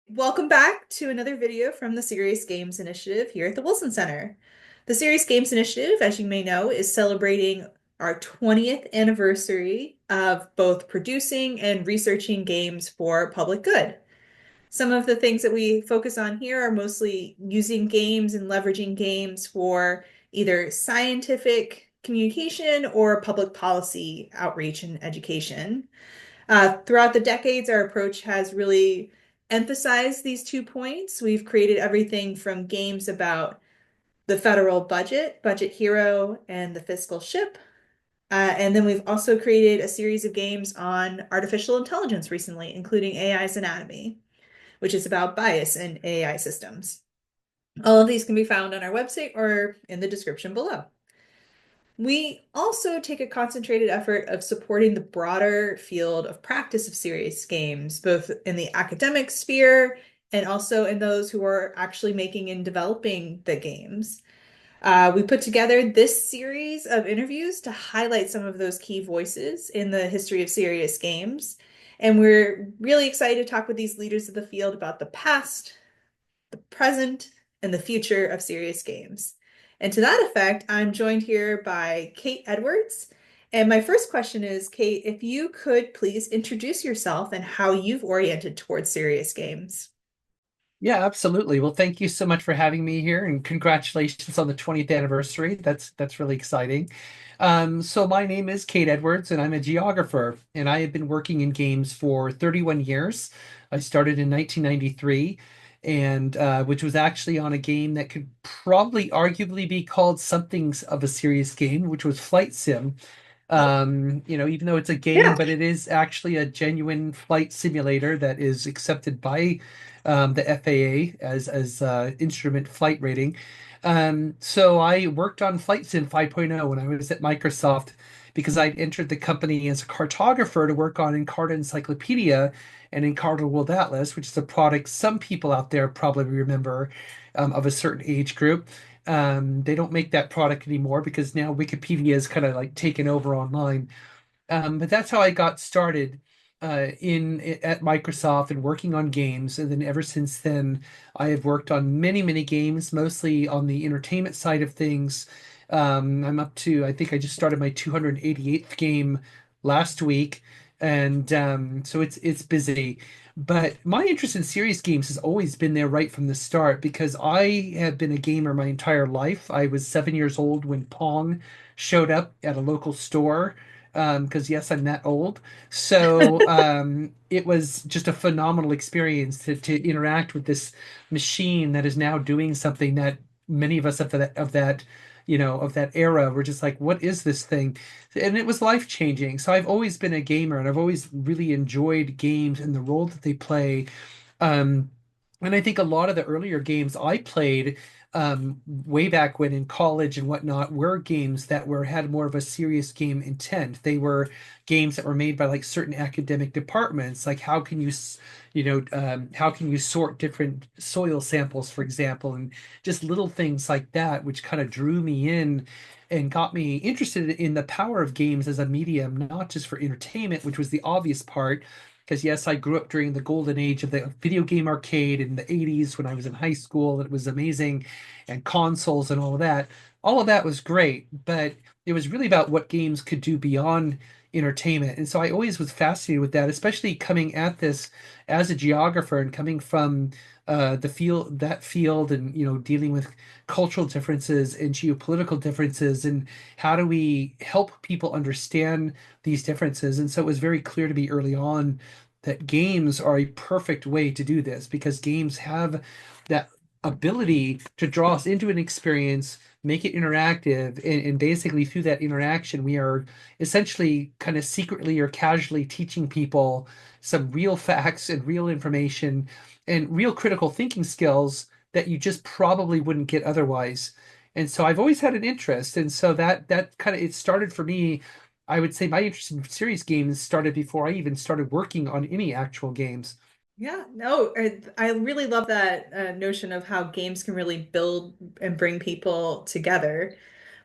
Welcome back to another video from the Serious Games Initiative here at the Wilson Center. The Serious Games Initiative, as you may know, is celebrating our 20th anniversary of both producing and researching games for public good. Some of the things that we focus on here are mostly using games and leveraging games for either scientific communication or public policy outreach and education. Throughout the decades, our approach has really emphasized these 2 points. We've created everything from games about the federal budget, Budget Hero, and the fiscal ship. And then we've also created a series of games on artificial intelligence recently, including AI's Anatomy, which is about bias in AI systems. All of these can be found on our website or in the description below. We also take a concentrated effort of supporting the broader field of practice of serious games, both in the academic sphere and also in those who are actually making and developing the games. We put together this series of interviews to highlight some of those key voices in the history of serious games. And we're really excited to talk with these leaders of the field about the past, the present, and the future of serious games. And to that effect, I'm joined here by Kate Edwards. And my first question is, Kate, if you could please introduce yourself and how you've oriented towards serious games. Yeah, absolutely. Well, thank you so much for having me here, and congratulations on the 20th anniversary. That's really exciting. So my name is Kate Edwards, and I'm a geographer, and I have been working in games for 31 years. I started in 1993, and which was actually on a game that could probably arguably be called something of a serious game, which was Flight Sim. Oh, Even though it's a game, yeah. but it is actually a genuine flight simulator that is accepted by the FAA as instrument flight rating. So I worked on Flight Sim 5.0 when I was at Microsoft because I'd entered the company as a cartographer to work on Encarta Encyclopedia and Encarta World Atlas, which is a product some people out there probably remember of a certain age group. They don't make that product anymore because now Wikipedia is kind of like taken over online. But that's how I got started in at Microsoft and working on games. And then ever since then, I have worked on many, many games, mostly on the entertainment side of things. I'm up to, I think I just started my 288th game last week, and so it's busy. But my interest in serious games has always been there right from the start because I have been a gamer my entire life. I was 7 years old when Pong showed up at a local store because yes, I'm that old. So it was just a phenomenal experience to interact with this machine that is now doing something that many of us of that era were just like, what is this thing? And it was life changing. So I've always been a gamer and I've always really enjoyed games and the role that they play. Um, and I think a lot of the earlier games I played way back when in college and whatnot were games that were had more of a serious game intent. They were games that were made by like certain academic departments, like how can you sort different soil samples, for example, and just little things like that, which kind of drew me in and got me interested in the power of games as a medium, not just for entertainment, which was the obvious part. Because yes, I grew up during the golden age of the video game arcade in the 80s when I was in high school. It was amazing, and consoles and all of that. All of that was great, but it was really about what games could do beyond entertainment. And so I always was fascinated with that, especially coming at this as a geographer and coming from that field, and dealing with cultural differences and geopolitical differences, and how do we help people understand these differences. And so it was very clear to me early on that games are a perfect way to do this because games have that ability to draw us into an experience, make it interactive, and basically through that interaction, we are essentially kind of secretly or casually teaching people some real facts and real information and real critical thinking skills that you just probably wouldn't get otherwise. And so I've always had an interest. And so that kind of it started for me. I would say my interest in serious games started before I even started working on any actual games. Yeah, no, I really love that notion of how games can really build and bring people together.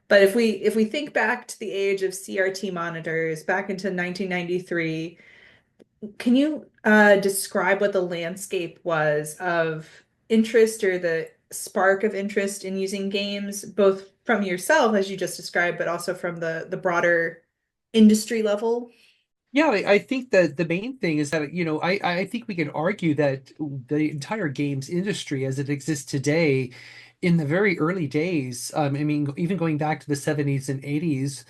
But if we think back to the age of CRT monitors back into 1993, can you describe what the landscape was of interest or the spark of interest in using games, both from yourself, as you just described, but also from the broader industry level? Yeah, I think that the main thing is that, I think we can argue that the entire games industry as it exists today, in the very early days, I mean, even going back to the 70s and 80s,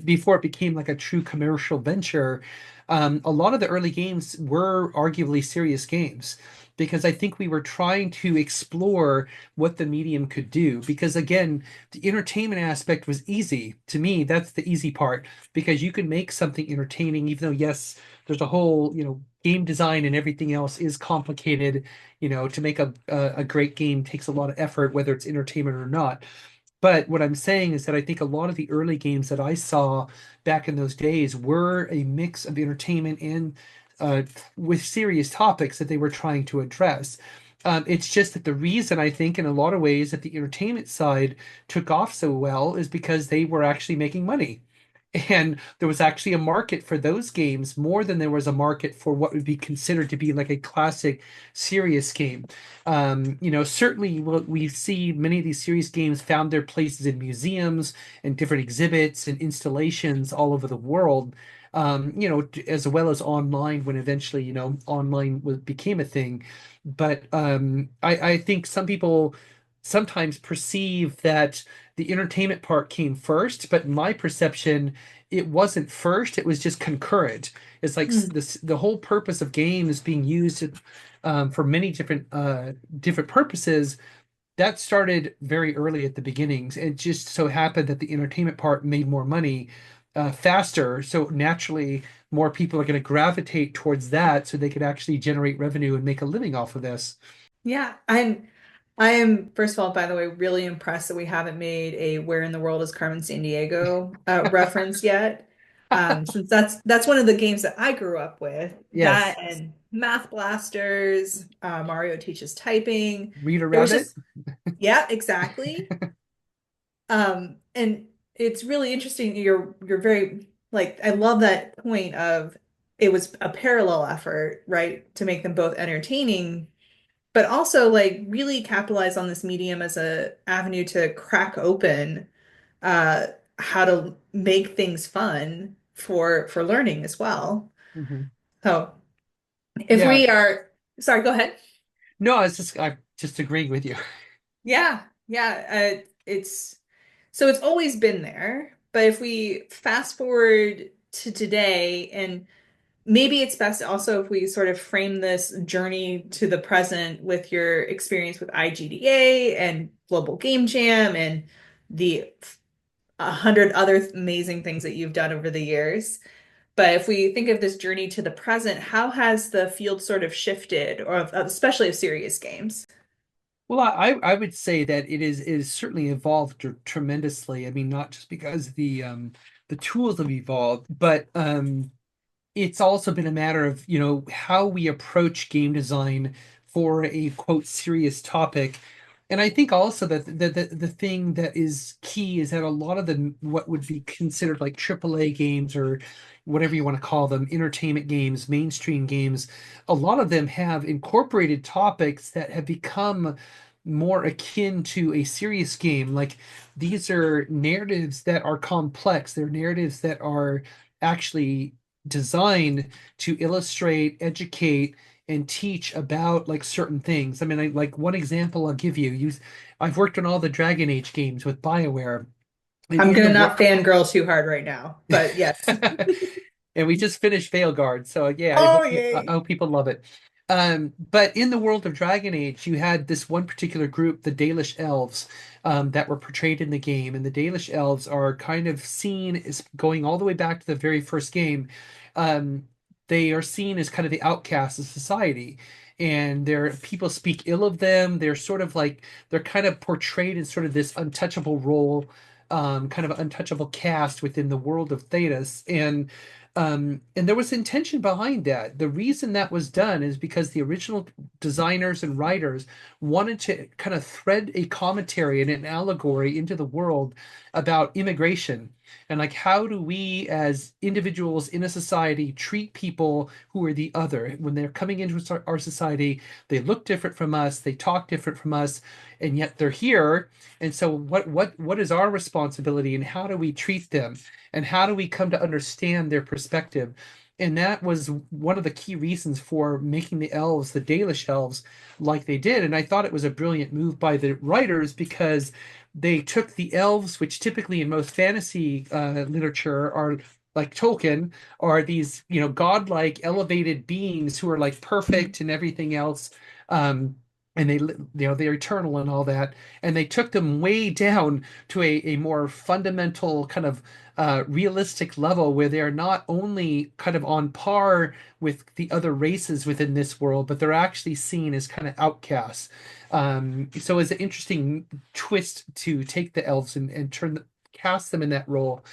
before it became like a true commercial venture, a lot of the early games were arguably serious games. Because I think we were trying to explore what the medium could do. Because again, the entertainment aspect was easy. To me, that's the easy part because you can make something entertaining, even though, yes, there's a whole, game design and everything else is complicated. To make a great game takes a lot of effort, whether it's entertainment or not. But what I'm saying is that I think a lot of the early games that I saw back in those days were a mix of entertainment and uh, with serious topics that they were trying to address. It's just that the reason I think, in a lot of ways, that the entertainment side took off so well is because they were actually making money. And there was actually a market for those games more than there was a market for what would be considered to be like a classic serious game. Certainly we see many of these serious games found their places in museums and different exhibits and installations all over the world. As well as online when eventually, online became a thing. But I think some people sometimes perceive that the entertainment part came first, but in my perception, it wasn't first, it was just concurrent. It's like Hmm. this the whole purpose of games being used for many different purposes. That started very early at the beginnings. It just so happened that the entertainment part made more money faster, so naturally more people are going to gravitate towards that so they could actually generate revenue and make a living off of this. Yeah, I am first of all, by the way, really impressed that we haven't made a "Where in the World is Carmen Sandiego" reference yet. Since that's one of the games that I grew up with. That Yes. and Math Blasters, Mario Teaches Typing. Reader There was Rabbit. just, yeah, exactly. And it's really interesting. You're very like I love that point of it was a parallel effort, right, to make them both entertaining but also like really capitalize on this medium as a avenue to crack open uh how to make things fun for learning as well. Mhm. So if Yeah. we are sorry, go ahead. No, I'm just agreeing with you. Yeah, yeah. It's so it's always been there, but if we fast forward to today and maybe it's best also if we sort of frame this journey to the present with your experience with IGDA and Global Game Jam and the 100 other amazing things that you've done over the years. But if we think of this journey to the present, how has the field sort of shifted, or especially of serious games? Well, I would say that it is certainly evolved tremendously. I mean, not just because the tools have evolved, but it's also been a matter of, how we approach game design for a quote serious topic. And I think also that the thing that is key is that a lot of the what would be considered like AAA games or whatever you want to call them, entertainment games, mainstream games, a lot of them have incorporated topics that have become more akin to a serious game. Like these are narratives that are complex. They're narratives that are actually designed to illustrate, educate, and teach about like certain things. I mean, like one example I'll give you. I've worked on all the Dragon Age games with BioWare, and I'm in the gonna work, not fangirl too hard right now, but yes. and we just finished Veilguard, so yeah, I Oh, hope I yay. hope people love it. But in the world of Dragon Age, you had this one particular group, the Dalish Elves, that were portrayed in the game, and the Dalish Elves are kind of seen as going all the way back to the very first game. Um, they are seen as kind of the outcasts of society, and people speak ill of them. They're kind of portrayed in sort of this untouchable role, kind of untouchable caste within the world of Thedas, and there was intention behind that. The reason that was done is because the original designers and writers wanted to kind of thread a commentary and an allegory into the world about immigration. and like how do we as individuals in a society treat people who are the other when they're coming into our society. They look different from us, they talk different from us, and yet they're here. And so what is our responsibility, and how do we treat them, and how do we come to understand their perspective? And that was one of the key reasons for making the elves, the Dalish elves, like they did. And I thought it was a brilliant move by the writers because they took the elves, which typically in most fantasy literature are like Tolkien, are these, godlike elevated beings who are like perfect and everything else. Um, and they're eternal and all that. And they took them way down to a more fundamental kind of realistic level where they are not only kind of on par with the other races within this world, but they're actually seen as kind of outcasts. So it's an interesting twist to take the elves and cast them in that role.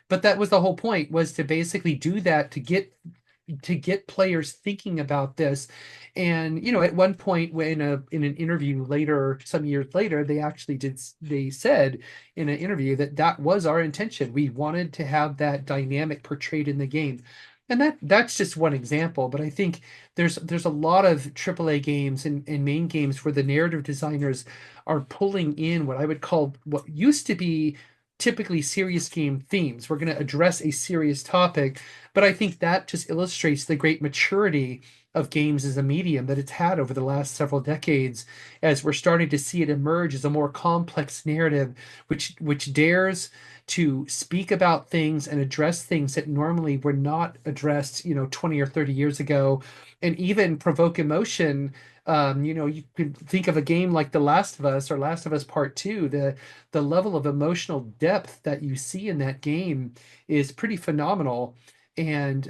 But that was the whole point, was to basically do that to get players thinking about this. And at one point, when in an interview later, some years later, they said in an interview that that was our intention. We wanted to have that dynamic portrayed in the game. And that's just one example, but I think there's a lot of AAA games and main games where the narrative designers are pulling in what I would call what used to be typically serious game themes. We're going to address a serious topic, but I think that just illustrates the great maturity of games as a medium that it's had over the last several decades, as we're starting to see it emerge as a more complex narrative, which dares to speak about things and address things that normally were not addressed, 20 or 30 years ago, and even provoke emotion. You could think of a game like The Last of Us or Last of Us Part Two. The level of emotional depth that you see in that game is pretty phenomenal. And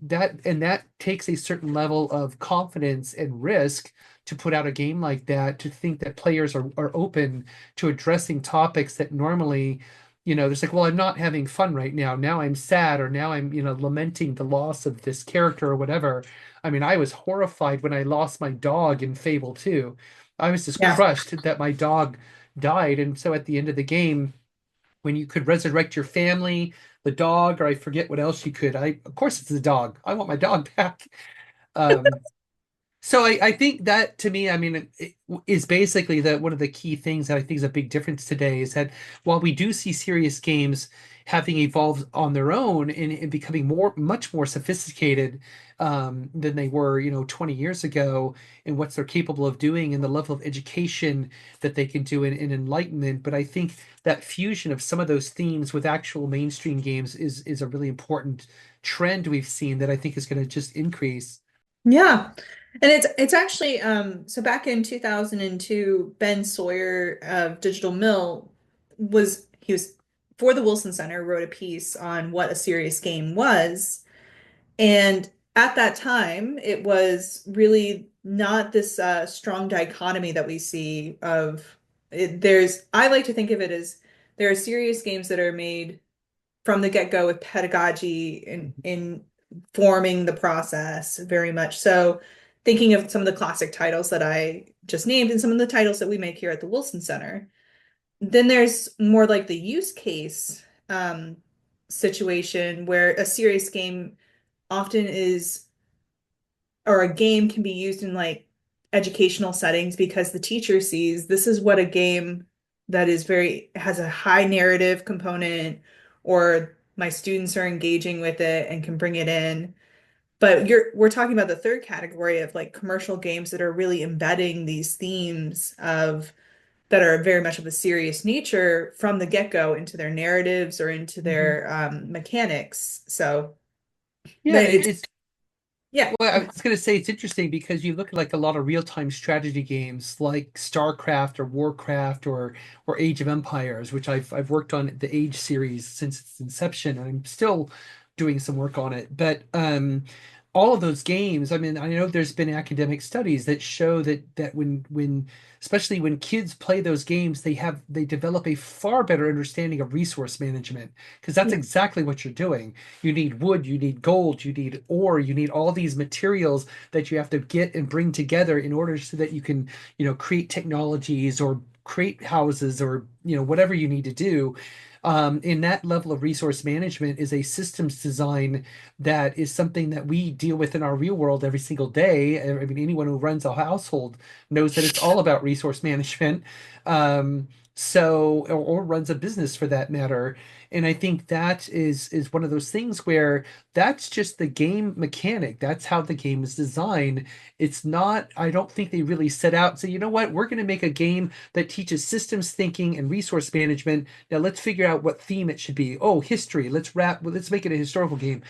that takes a certain level of confidence and risk to put out a game like that, to think that players are open to addressing topics that normally, there's like, well, I'm not having fun right now. Now I'm sad, or now I'm, lamenting the loss of this character or whatever. I mean, I was horrified when I lost my dog in Fable 2. I was just Yeah. crushed that my dog died. And so at the end of the game, when you could resurrect your family, the dog, or I forget what else you could. Of course, it's the dog. I want my dog back. Um, so I think that, to me, I mean, it is basically that one of the key things that I think is a big difference today is that while we do see serious games having evolved on their own and becoming much more sophisticated than they were, 20 years ago, and what they're capable of doing and the level of education that they can do in enlightenment. But I think that fusion of some of those themes with actual mainstream games is a really important trend we've seen that I think is going to just increase. Yeah. And it's actually so back in 2002, Ben Sawyer of Digital Mill he was for the Wilson Center, wrote a piece on what a serious game was. And at that time, it was really not this strong dichotomy that we see of I like to think of it as there are serious games that are made from the get-go with pedagogy in forming the process very much. So thinking of some of the classic titles that I just named and some of the titles that we make here at the Wilson Center. Then there's more like the use case situation where a serious game often is, or a game can be used in like educational settings because the teacher sees this is what a game that is very has a high narrative component, or my students are engaging with it and can bring it in. But we're talking about the third category of like commercial games that are really embedding these themes of that are very much of a serious nature from the get-go into their narratives or into Mhm. their mechanics. So Yeah, then it's it's yeah. well, I was going to say it's interesting because you look at like a lot of real-time strategy games like StarCraft or Warcraft or Age of Empires, which I've worked on the Age series since its inception, and I'm still doing some work on it. But all of those games, I mean, I know there's been academic studies that show that when especially when kids play those games, they develop a far better understanding of resource management, because that's Yeah. exactly what you're doing. You need wood, you need gold, you need ore, you need all these materials that you have to get and bring together in order so that you can, create technologies or create houses or whatever you need to do. In that level of resource management is a systems design that is something that we deal with in our real world every single day. I mean, anyone who runs a household knows that it's all about resource management. Or runs a business for that matter. And I think that is one of those things where that's just the game mechanic. That's how the game is designed. It's not, I don't think they really set out and say, you know what, we're going to make a game that teaches systems thinking and resource management. Now let's figure out what theme it should be. Oh, history. Let's make it a historical game.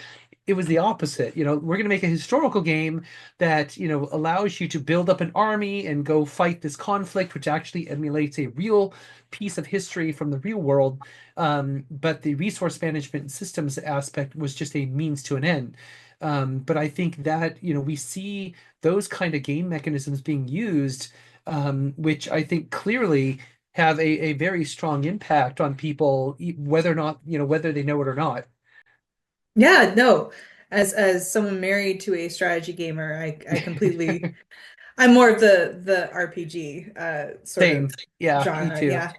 It was the opposite. We're going to make a historical game that, allows you to build up an army and go fight this conflict, which actually emulates a real piece of history from the real world. But the resource management and systems aspect was just a means to an end. But I think that, we see those kind of game mechanisms being used, which I think clearly have a very strong impact on people, whether or not, whether they know it or not. Yeah, no. As someone married to a strategy gamer, I completely I'm more of the RPG sort of Same. Yeah, me genre, too. yeah.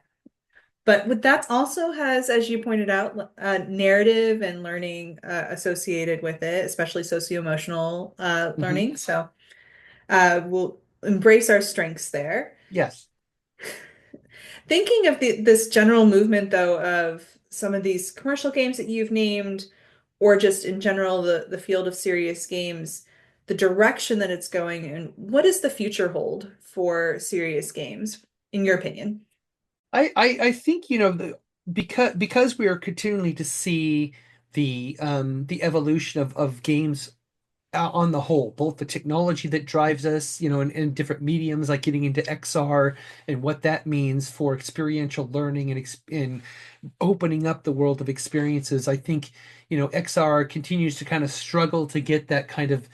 But with that also has, as you pointed out, narrative and learning associated with it, especially socio-emotional Hmm. learning. So we'll embrace our strengths there. Yes. Thinking of this general movement, though, of some of these commercial games that you've named, or just in general, the field of serious games, the direction that it's going, and what does the future hold for serious games, in your opinion? I think, because we are continually to see the evolution of games on the whole, both the technology that drives us, in different mediums, like getting into XR and what that means for experiential learning and opening up the world of experiences. I think, XR continues to kind of struggle to get that kind of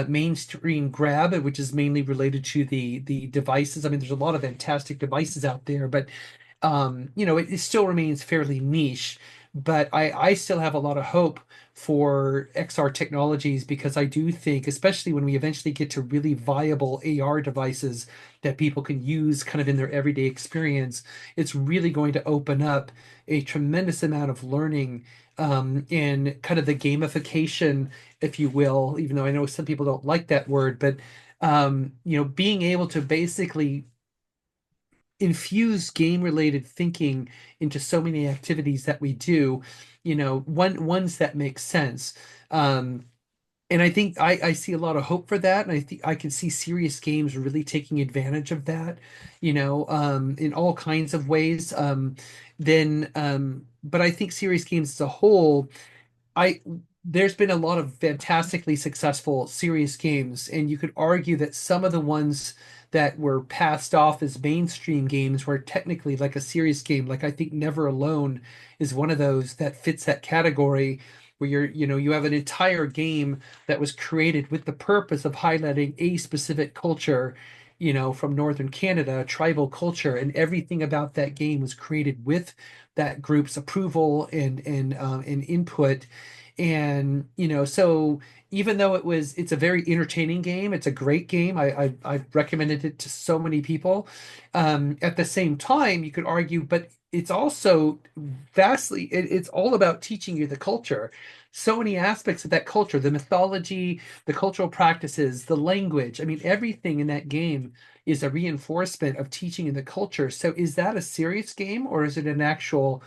mainstream grab, which is mainly related to the devices. I mean, there's a lot of fantastic devices out there, but it still remains fairly niche. But I still have a lot of hope for XR technologies because I do think, especially when we eventually get to really viable AR devices that people can use kind of in their everyday experience, it's really going to open up a tremendous amount of learning, and kind of the gamification, if you will, even though I know some people don't like that word, but being able to basically infuse game related thinking into so many activities that we do, ones that make sense. And I think I see a lot of hope for that. And I think I can see serious games really taking advantage of that, in all kinds of ways. But I think serious games as a whole, I there's been a lot of fantastically successful serious games, and you could argue that some of the ones that were passed off as mainstream games were technically like a serious game. Like I think Never Alone is one of those that fits that category where you have an entire game that was created with the purpose of highlighting a specific culture, from northern Canada, tribal culture, and everything about that game was created with that group's approval and input. And so even though it's a very entertaining game, it's a great game. I've recommended it to so many people. At the same time, you could argue, but it's also it's all about teaching you the culture. So many aspects of that culture, the mythology, the cultural practices, the language. I mean, everything in that game is a reinforcement of teaching in the culture. So is that a serious game or is it an actual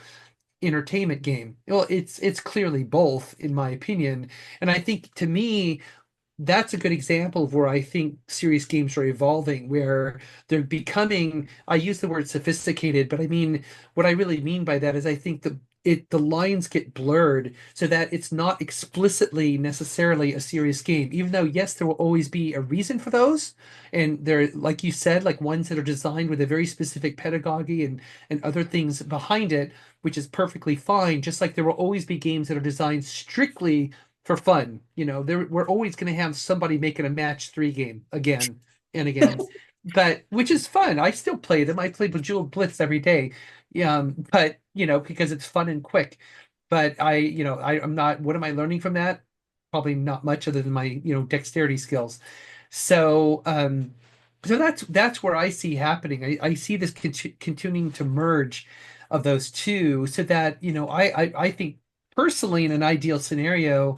entertainment game? Well, it's clearly both, in my opinion. And I think to me, that's a good example of where I think serious games are evolving, where they're becoming, I use the word sophisticated, but I mean, what I really mean by that is I think the lines get blurred so that it's not explicitly necessarily a serious game, even though, yes, there will always be a reason for those. And they're, like you said, like ones that are designed with a very specific pedagogy and other things behind it, which is perfectly fine. Just like there will always be games that are designed strictly for fun. We're always going to have somebody making a match 3 game again and again, but which is fun. I still play them. I play Bejeweled Blitz every day, but because it's fun and quick. But I'm not. What am I learning from that? Probably not much other than my dexterity skills. So So that's where I see happening. I see this continuing to merge of those two, so that I think personally in an ideal scenario,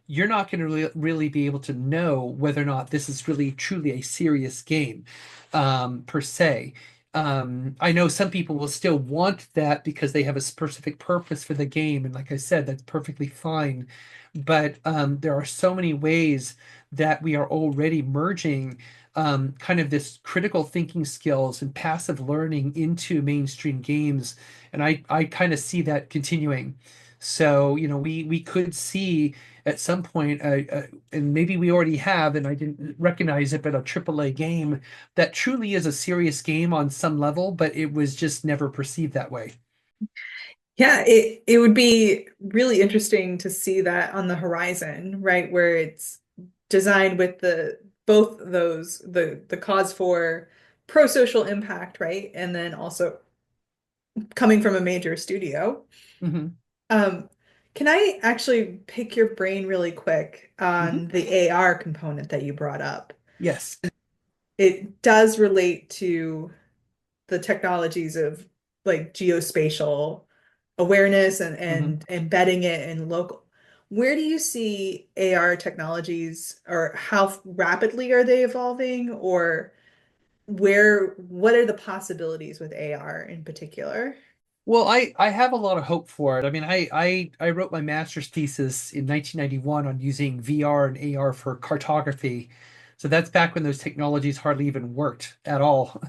you're not going to really be able to know whether or not this is really truly a serious game, per se. I know some people will still want that because they have a specific purpose for the game, and like I said, that's perfectly fine. But there are so many ways that we are already merging kind of this critical thinking skills and passive learning into mainstream games, and I kind of see that continuing. So, we could see at some point, and maybe we already have, and I didn't recognize it, but a AAA game that truly is a serious game on some level, but it was just never perceived that way. Yeah, it would be really interesting to see that on the horizon, right? Where it's designed with the both those the cause for pro-social impact, right? And then also coming from a major studio. Hmm. Um, can I actually pick your brain really quick Hmm. on the AR component that you brought up? Yes. It does relate to the technologies of like geospatial awareness Hmm. and embedding it in local. Where do you see AR technologies, or how rapidly are they evolving, or what are the possibilities with AR in particular? Well, I have a lot of hope for it. I mean, I wrote my master's thesis in 1991 on using VR and AR for cartography. So that's back when those technologies hardly even worked at all.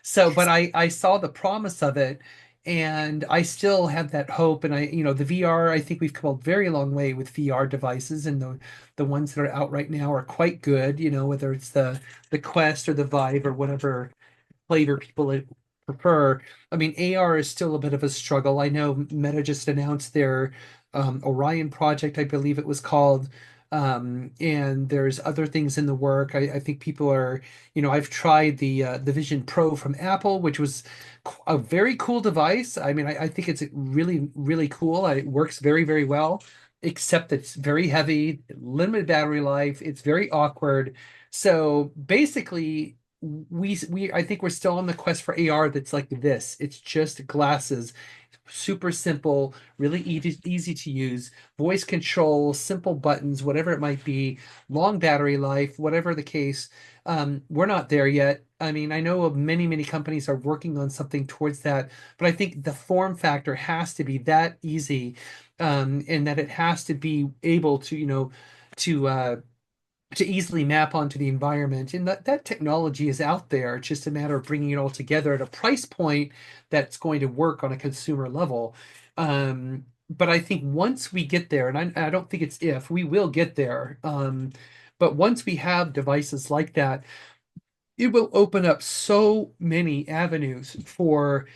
So, but I saw the promise of it, and I still have that hope. And the VR, I think we've come a very long way with VR devices, and the ones that are out right now are quite good, whether it's the Quest or the Vive or whatever flavor people prefer. I mean, AR is still a bit of a struggle. I know Meta just announced their Orion project, I believe it was called. And there's other things in the work. I think people are, I've tried the Vision Pro from Apple, which was a very cool device. I mean, I think it's really, really cool. It works very, very well, except it's very heavy, limited battery life. It's very awkward. So basically, we I think we're still on the quest for AR that's like this. It's just glasses, super simple, really easy to use, voice control, simple buttons, whatever it might be, long battery life, whatever the case. We're not there yet. I mean, I know of many companies are working on something towards that, but I think the form factor has to be that easy, and that it has to be able to, to uh, to easily map onto the environment. And that technology is out there. It's just a matter of bringing it all together at a price point that's going to work on a consumer level. But I think once we get there, and I don't think it's if, we will get there. But once we have devices like that, it will open up so many avenues for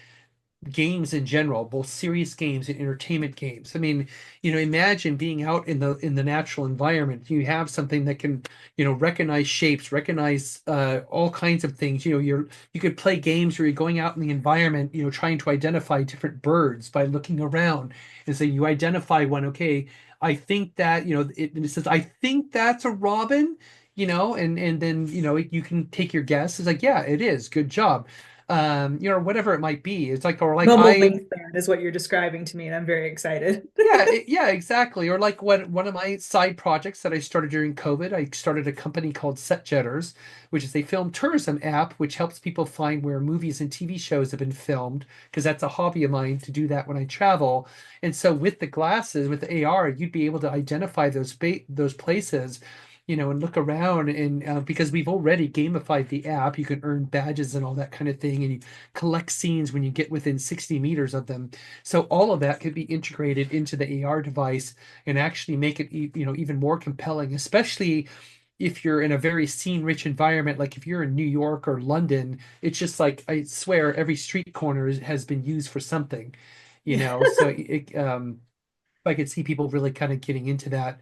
games in general, both serious games and entertainment games. I mean, imagine being out in the natural environment. You have something that can, recognize shapes, recognize all kinds of things. You could play games where you're going out in the environment, trying to identify different birds by looking around. And so you identify one, okay, I think that, it says, I think that's a robin. And then you can take your guess. It's like, yeah, it is. Good job. Whatever it might be. It's like, or like Mobile wingspan is what you're describing to me, and I'm very excited. yeah, yeah, exactly. Or like one of my side projects that I started during COVID, I started a company called Set Jetters, which is a film tourism app which helps people find where movies and TV shows have been filmed, because that's a hobby of mine to do that when I travel. And so with the glasses, with the AR, you'd be able to identify those places, and look around, and because we've already gamified the app, you can earn badges and all that kind of thing, and you collect scenes when you get within 60 meters of them. So all of that could be integrated into the AR device and actually make it, even more compelling, especially if you're in a very scene-rich environment. Like if you're in New York or London, it's just like, I swear every street corner has been used for something, So I could see people really kind of getting into that.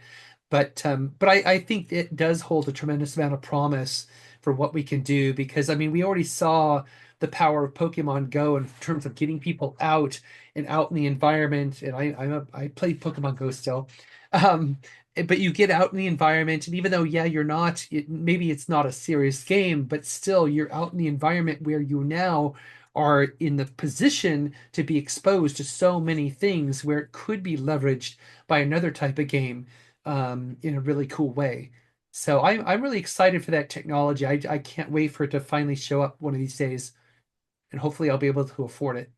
But I think it does hold a tremendous amount of promise for what we can do because I mean we already saw the power of Pokemon Go in terms of getting people out and out in the environment. And I play Pokemon Go still. Um, but you get out in the environment, and even though, yeah, you're not, maybe it's not a serious game, but still you're out in the environment where you now are in the position to be exposed to so many things where it could be leveraged by another type of game in a really cool way. So I'm really excited for that technology. I can't wait for it to finally show up one of these days, and hopefully I'll be able to afford it.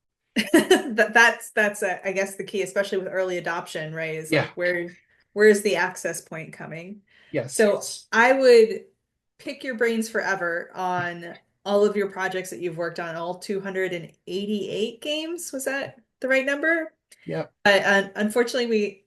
That's I guess the key, especially with early adoption, right? Is Yeah. like where's the access point coming? Yes. So I would pick your brains forever on all of your projects that you've worked on, all 288 games. Was that the right number? Yeah. But unfortunately, we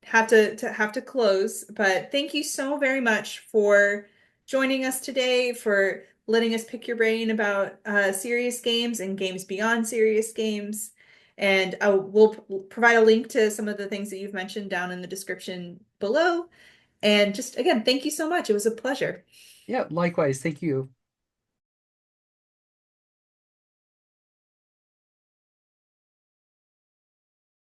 have to close. But thank you so very much for joining us today, for letting us pick your brain about serious games and games beyond serious games. And we'll provide a link to some of the things that you've mentioned down in the description below. And just again, thank you so much. It was a pleasure. Yeah. Likewise. Thank you.